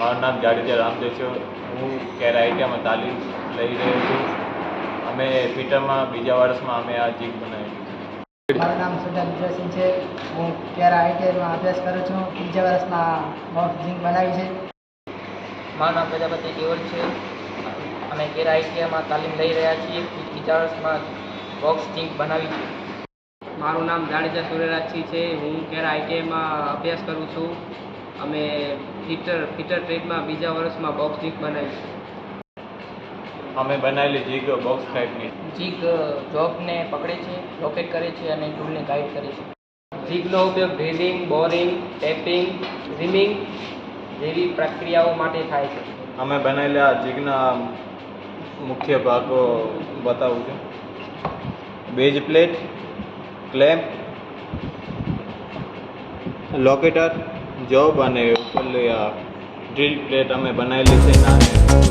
મારું નામ જાડેજા રામદેવ છે. હું કેર આઈટીઆઈમાં તાલીમ લઈ રહ્યો છું. અમે ફિટરમાં બીજા વર્ષમાં અમે આ જીગ બનાવી છે. મારું નામ સુધા વિજયસિંહ છે. હું કેર આઈટીઆઈમાં અભ્યાસ કરું છું. બીજા વર્ષમાં બોક્સ જીગ બનાવી છે. મારું નામ પ્રજાપતિ કેવલ છે. અમે કેર આઈટીઆઈમાં તાલીમ લઈ રહ્યા છીએ. બીજા વર્ષમાં બોક્સ જીગ બનાવી છે. મારું નામ જાડેજા સૂર્યરાજસિંહ છે. હું કેર આઈટીઆઈમાં અભ્યાસ કરું છું. અમે ફિટર ટ્રેડમાં બીજા વર્ષમાં બોક્સ જીગ બનાવી છે. અમે બનાવેલી જીગ બોક્સ ટાઈપની જીગ જોબને પકડે છે, લોકેટ કરે છે અને ટૂલને ગાઈડ કરે છે. જીગનો ઉપયોગ ડ્રિલિંગ, બોરિંગ, ટેપિંગ, રિમિંગ જેવી પ્રક્રિયાઓ માટે થાય છે. અમે બનાવેલા જીગના મુખ્ય ભાગો બતાવું છું. Base plate, clamp, locator, job અને ઉપરલી ડ્રીલ પ્લેટ અમે બનાવેલી છે.